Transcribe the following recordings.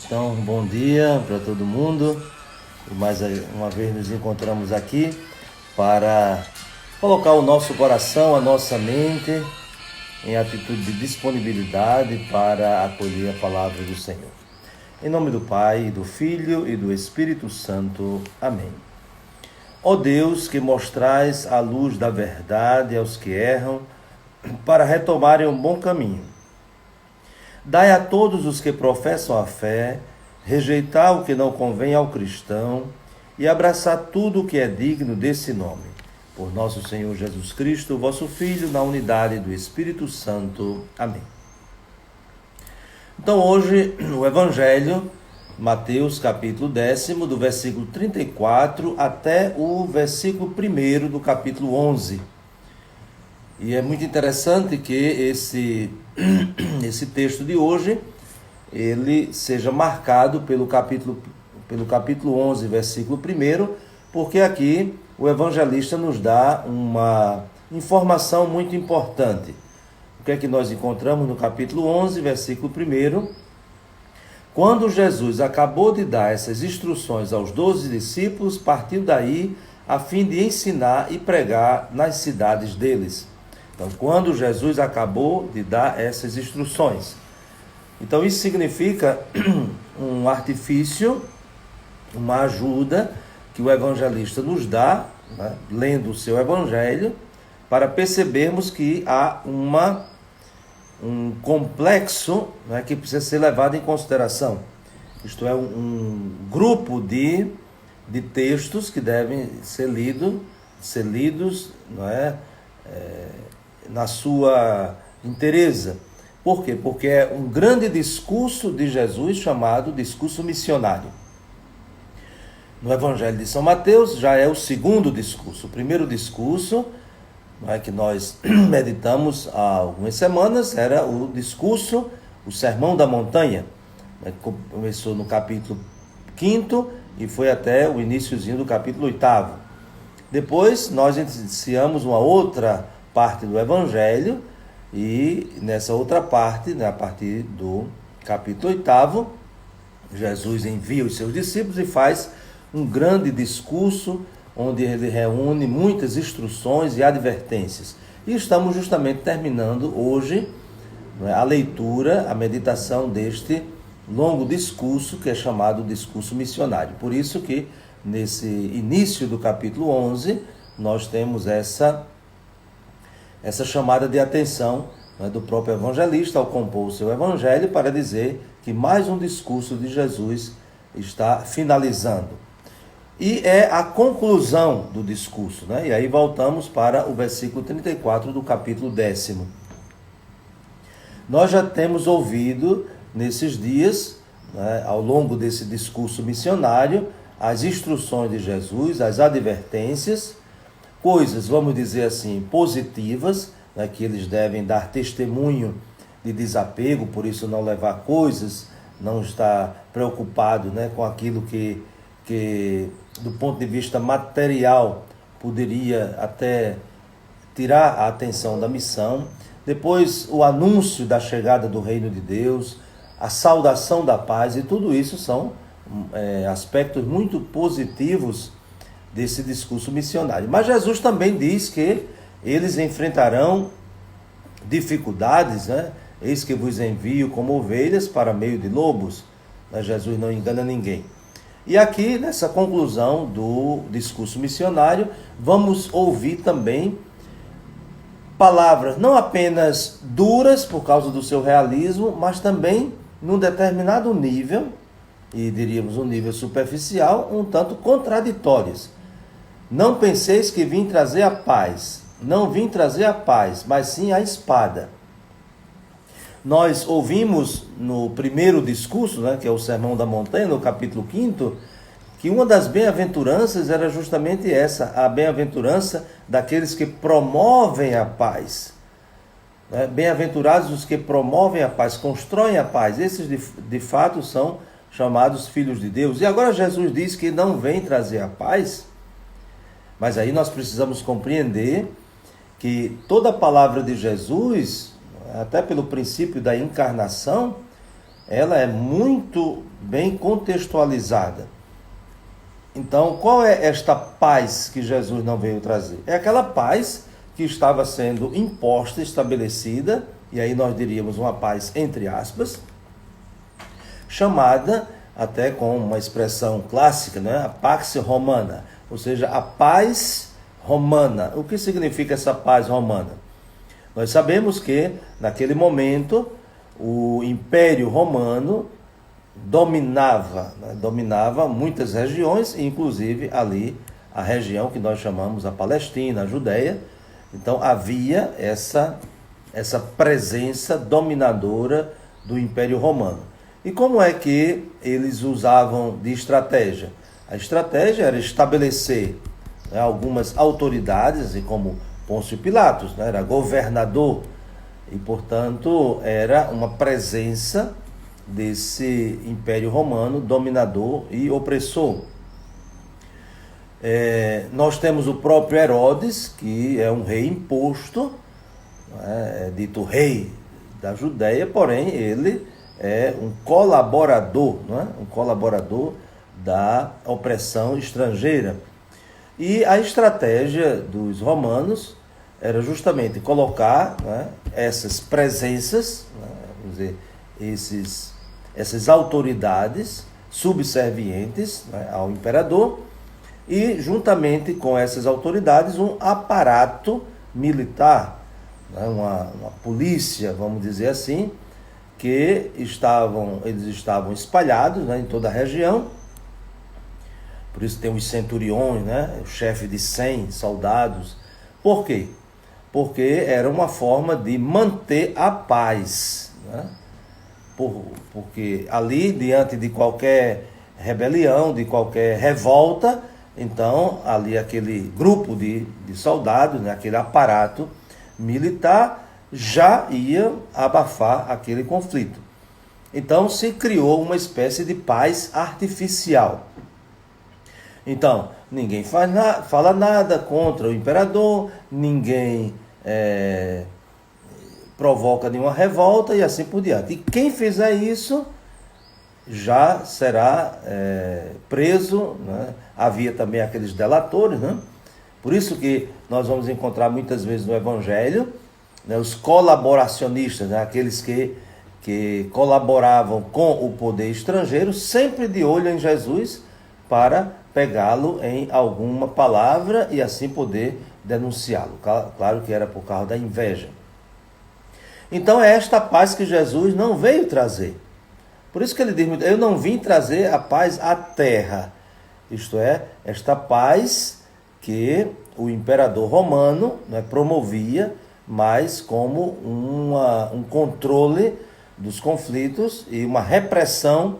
Então, bom dia para todo mundo. Mais uma vez nos encontramos aqui para colocar o nosso coração, a nossa mente em atitude de disponibilidade para acolher a palavra do Senhor. Em nome do Pai, do Filho e do Espírito Santo. Amém. Ó Deus, que mostrais a luz da verdade aos que erram, para retomarem um bom caminho. Dai a todos os que professam a fé, rejeitar o que não convém ao cristão e abraçar tudo o que é digno desse nome. Por nosso Senhor Jesus Cristo, vosso Filho, na unidade do Espírito Santo. Amém. Então hoje, o Evangelho, Mateus capítulo 10, do versículo 34 até o versículo 1 do capítulo 11. E é muito interessante que esse texto de hoje, ele seja marcado pelo capítulo 11, versículo 1, porque aqui o evangelista nos dá uma informação muito importante. O que é que nós encontramos no capítulo 11, versículo 1? Quando Jesus acabou de dar essas instruções aos 12 discípulos, partiu daí a fim de ensinar e pregar nas cidades deles. Então, quando Jesus acabou de dar essas instruções. Então, isso significa um artifício, uma ajuda que o evangelista nos dá, né, lendo o seu evangelho, para percebermos que há um complexo, né, que precisa ser levado em consideração. Isto é, um grupo de textos que devem ser lidos, não é, na sua inteireza. Por quê? Porque é um grande discurso de Jesus chamado discurso missionário. No Evangelho de São Mateus já é o segundo discurso. O primeiro discurso, não é, que nós meditamos há algumas semanas, era o discurso, o Sermão da Montanha, né, que começou no capítulo 5 e foi até o iniciozinho do capítulo 8. Depois nós iniciamos uma outra parte do Evangelho, e nessa outra parte, né, a partir do capítulo 8, Jesus envia os seus discípulos e faz um grande discurso, onde ele reúne muitas instruções e advertências. E estamos justamente terminando hoje, né, a leitura, a meditação deste longo discurso, que é chamado discurso missionário. Por isso que, nesse início do capítulo 11, nós temos essa chamada de atenção, né, do próprio evangelista ao compor o seu evangelho, para dizer que mais um discurso de Jesus está finalizando. E é a conclusão do discurso, né? E aí voltamos para o versículo 34 do capítulo 10. Nós já temos ouvido nesses dias, né, ao longo desse discurso missionário, as instruções de Jesus, as advertências, coisas, vamos dizer assim, positivas, né, que eles devem dar testemunho de desapego, por isso não levar coisas, não estar preocupado, né, com aquilo que do ponto de vista material poderia até tirar a atenção da missão. Depois o anúncio da chegada do reino de Deus, a saudação da paz, e tudo isso são aspectos muito positivos desse discurso missionário. Mas Jesus também diz que eles enfrentarão dificuldades, né? Eis que vos envio como ovelhas para meio de lobos. Mas Jesus não engana ninguém. E aqui, nessa conclusão do discurso missionário, vamos ouvir também palavras não apenas duras por causa do seu realismo, mas também num determinado nível, e diríamos um nível superficial, um tanto contraditórias. Não penseis que vim trazer a paz. Não vim trazer a paz, mas sim a espada. Nós ouvimos no primeiro discurso, né, que é o Sermão da Montanha, no capítulo 5, que uma das bem-aventuranças era justamente essa, a bem-aventurança daqueles que promovem a paz. Bem-aventurados os que promovem a paz, constroem a paz. Esses de fato são chamados filhos de Deus. E agora Jesus diz que não vem trazer a paz, mas aí nós precisamos compreender que toda a palavra de Jesus, até pelo princípio da encarnação, ela é muito bem contextualizada. Então, qual é esta paz que Jesus não veio trazer? É aquela paz que estava sendo imposta, estabelecida, e aí nós diríamos uma paz entre aspas, chamada até com uma expressão clássica, né? A Pax Romana, ou seja, a paz romana. O que significa essa paz romana? Nós sabemos que, naquele momento, o Império Romano dominava muitas regiões, inclusive ali a região que nós chamamos a Palestina, a Judéia. Então havia essa presença dominadora do Império Romano. E como é que eles usavam de estratégia? A estratégia era estabelecer, né, algumas autoridades, e como Pôncio Pilatos, né, era governador, e portanto era uma presença desse Império Romano dominador e opressor. Nós temos o próprio Herodes, que é um rei imposto, é dito rei da Judéia, porém ele é um colaborador, não é? Um colaborador da opressão estrangeira. E a estratégia dos romanos era justamente colocar, né, essas presenças, né, vamos dizer, essas autoridades subservientes, né, ao imperador, e juntamente com essas autoridades um aparato militar, né, uma polícia, vamos dizer assim, que eles estavam espalhados, né, em toda a região. Por isso tem os centuriões, né, o chefe de 100 soldados. Por quê? Porque era uma forma de manter a paz, né? Porque ali, diante de qualquer rebelião, de qualquer revolta, então ali aquele grupo de soldados, né, aquele aparato militar, já ia abafar aquele conflito. Então se criou uma espécie de paz artificial. Então, ninguém fala nada contra o imperador, ninguém provoca nenhuma revolta e assim por diante. E quem fizer isso já será preso, né? Havia também aqueles delatores, né? Por isso que nós vamos encontrar muitas vezes no Evangelho, né, os colaboracionistas, né, aqueles que colaboravam com o poder estrangeiro, sempre de olho em Jesus para pegá-lo em alguma palavra e assim poder denunciá-lo. Claro que era por causa da inveja. Então é esta paz que Jesus não veio trazer. Por isso que ele diz, eu não vim trazer a paz à terra. Isto é, esta paz que o imperador romano, né, promovia, mas como um controle dos conflitos e uma repressão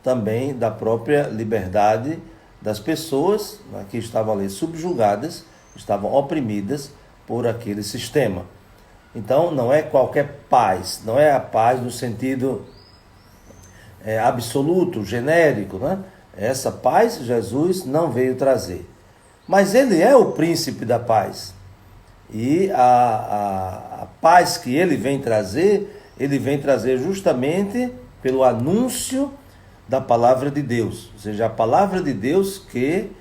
também da própria liberdade das pessoas, né, que estavam ali subjugadas, estavam oprimidas por aquele sistema. Então não é qualquer paz, não é a paz no sentido absoluto, genérico, né? Essa paz Jesus não veio trazer. Mas ele é o príncipe da paz. E a paz que ele vem trazer justamente pelo anúncio da palavra de Deus. Ou seja, a palavra de Deus que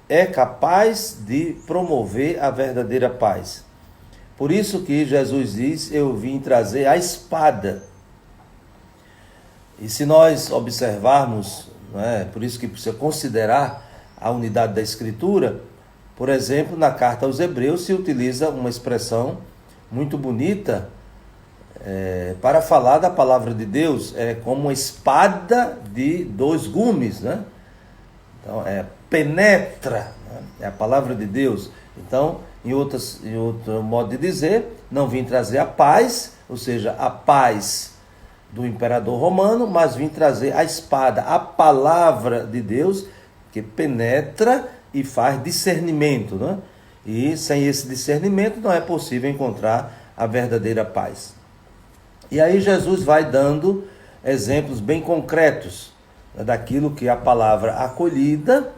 é capaz de promover a verdadeira paz. Por isso que Jesus diz, eu vim trazer a espada. E se nós observarmos, por isso que precisa considerar a unidade da Escritura, por exemplo, na carta aos Hebreus se utiliza uma expressão muito bonita para falar da palavra de Deus, como uma espada de 2 gumes, né? Então, penetra, né? É a palavra de Deus. Então, em outro modo de dizer, não vim trazer a paz, ou seja, a paz do imperador romano, mas vim trazer a espada, a palavra de Deus, que penetra e faz discernimento, né? E sem esse discernimento não é possível encontrar a verdadeira paz. E aí Jesus vai dando exemplos bem concretos, né, daquilo que a palavra acolhida,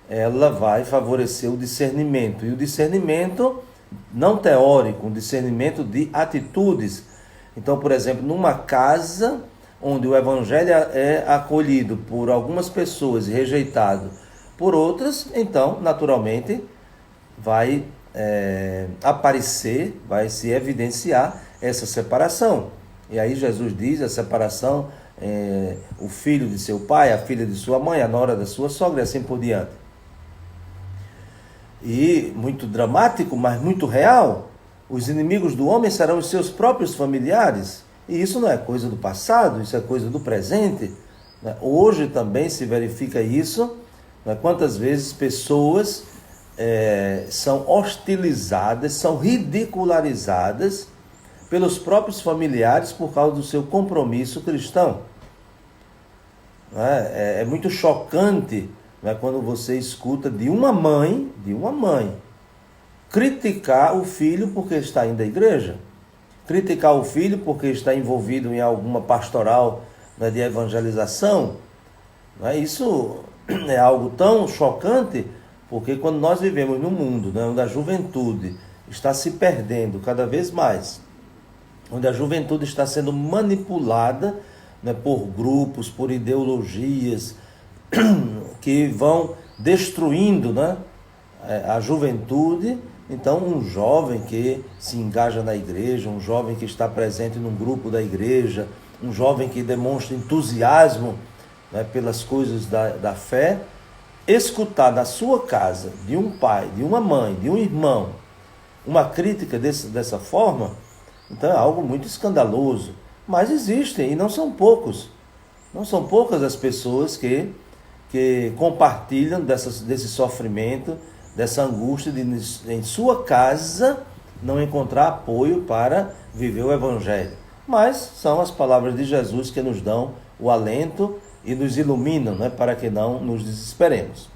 ela vai favorecer o discernimento. E o discernimento não teórico, um discernimento de atitudes. Então, por exemplo, numa casa onde o evangelho é acolhido por algumas pessoas e rejeitado por outras, então, naturalmente, vai aparecer, vai se evidenciar essa separação. E aí Jesus diz a separação, o filho de seu pai, a filha de sua mãe, a nora da sua sogra e assim por diante. E muito dramático, mas muito real, os inimigos do homem serão os seus próprios familiares. E isso não é coisa do passado, isso é coisa do presente. Hoje também se verifica isso. Quantas vezes pessoas são hostilizadas, são ridicularizadas pelos próprios familiares por causa do seu compromisso cristão. É muito chocante, quando você escuta de uma mãe criticar o filho porque está indo à igreja, criticar o filho porque está envolvido em alguma pastoral de evangelização. Isso é algo tão chocante, porque quando nós vivemos num mundo onde a juventude está se perdendo cada vez mais, onde a juventude está sendo manipulada por grupos, por ideologias que vão destruindo a juventude. Então, um jovem que se engaja na igreja, um jovem que está presente num grupo da igreja, um jovem que demonstra entusiasmo pelas coisas da fé, escutar na sua casa, de um pai, de uma mãe, de um irmão, uma crítica dessa forma, então é algo muito escandaloso. Mas existem, e não são poucos. Não são poucas as pessoas que compartilham desse sofrimento, dessa angústia de, em sua casa, não encontrar apoio para viver o Evangelho. Mas são as palavras de Jesus que nos dão o alento e nos iluminam, para que não nos desesperemos.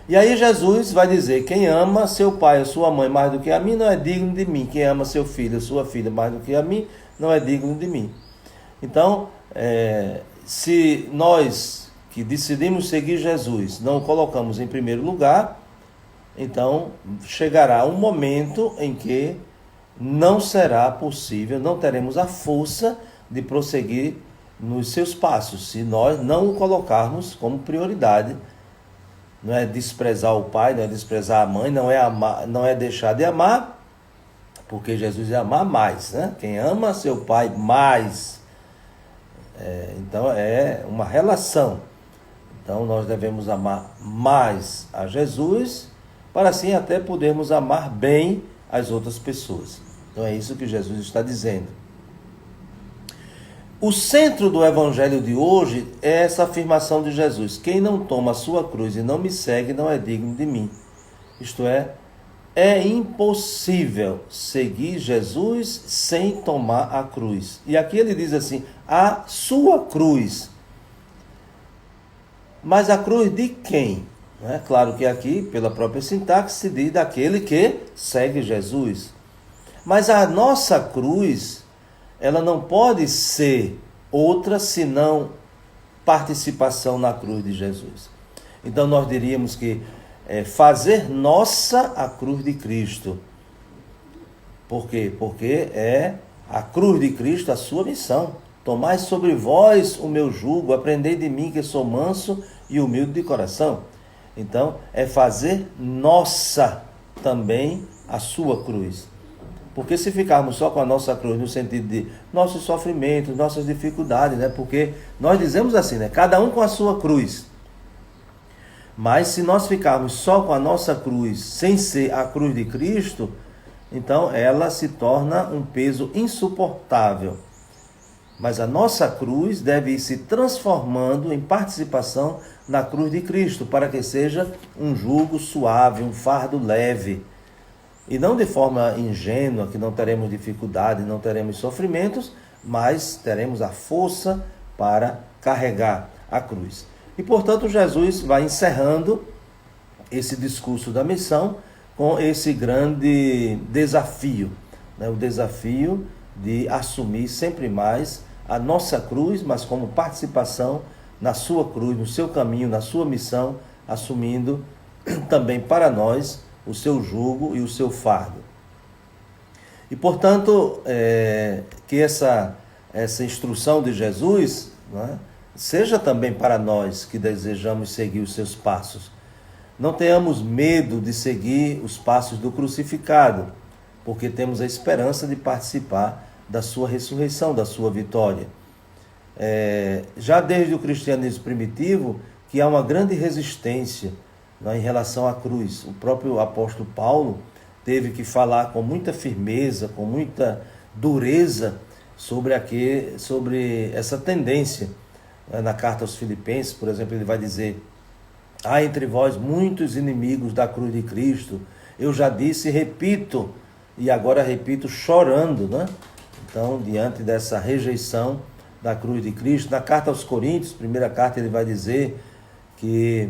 E aí Jesus vai dizer: quem ama seu pai ou sua mãe mais do que a mim não é digno de mim. Quem ama seu filho ou sua filha mais do que a mim não é digno de mim. Então, se nós que decidimos seguir Jesus não o colocamos em primeiro lugar, então chegará um momento em que não será possível, não teremos a força de prosseguir nos seus passos, se nós não o colocarmos como prioridade. Não é desprezar o pai, não é desprezar a mãe, não é deixar de amar, porque Jesus é amar mais, Quem ama seu pai mais. Então é uma relação. Então nós devemos amar mais a Jesus, para assim até podermos amar bem as outras pessoas. Então é isso que Jesus está dizendo. O centro do evangelho de hoje é essa afirmação de Jesus: quem não toma a sua cruz e não me segue não é digno de mim. Isto é impossível seguir Jesus sem tomar a cruz. E aqui ele diz assim: a sua cruz. Mas a cruz de quem? Claro que aqui, pela própria sintaxe, se diz daquele que segue Jesus. Mas a nossa cruz, ela não pode ser outra senão participação na cruz de Jesus. Então nós diríamos que fazer nossa a cruz de Cristo. Por quê? Porque é a cruz de Cristo a sua missão. Tomai sobre vós o meu jugo, aprendei de mim que sou manso e humilde de coração. Então é fazer nossa também a sua cruz. Porque se ficarmos só com a nossa cruz, no sentido de nossos sofrimentos, nossas dificuldades, porque nós dizemos assim, cada um com a sua cruz. Mas se nós ficarmos só com a nossa cruz, sem ser a cruz de Cristo, então ela se torna um peso insuportável. Mas a nossa cruz deve ir se transformando em participação na cruz de Cristo, para que seja um jugo suave, um fardo leve. E não de forma ingênua, que não teremos dificuldade, não teremos sofrimentos, mas teremos a força para carregar a cruz. E, portanto, Jesus vai encerrando esse discurso da missão com esse grande desafio, o desafio de assumir sempre mais a nossa cruz, mas como participação na sua cruz, no seu caminho, na sua missão, assumindo também para nós o seu jugo e o seu fardo. E, portanto, que essa essa instrução de Jesus, não é? Seja também para nós que desejamos seguir os seus passos. Não tenhamos medo de seguir os passos do crucificado, porque temos a esperança de participar da sua ressurreição, da sua vitória. Já desde o cristianismo primitivo, que há uma grande resistência, né, em relação à cruz. O próprio apóstolo Paulo teve que falar com muita firmeza, com muita dureza sobre essa tendência. Na carta aos Filipenses, por exemplo, ele vai dizer: há entre vós muitos inimigos da cruz de Cristo. Eu já disse e repito, e agora repito chorando, né? Então, diante dessa rejeição da cruz de Cristo. Na carta aos Coríntios, primeira carta, ele vai dizer que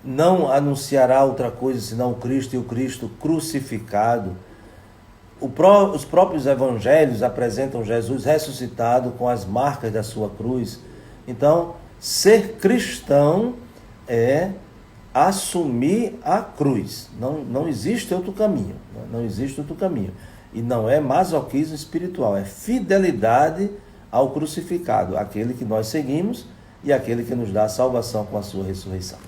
não anunciará outra coisa senão o Cristo e o Cristo crucificado. Os próprios evangelhos apresentam Jesus ressuscitado com as marcas da sua cruz. Então, ser cristão é assumir a cruz. Não existe outro caminho. Não existe outro caminho. E não é masoquismo espiritual, é fidelidade ao crucificado, aquele que nós seguimos e aquele que nos dá a salvação com a sua ressurreição.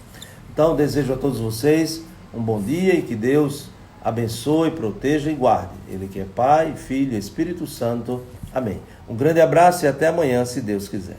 Então, desejo a todos vocês um bom dia e que Deus abençoe, proteja e guarde. Ele que é Pai, Filho e Espírito Santo. Amém. Um grande abraço e até amanhã, se Deus quiser.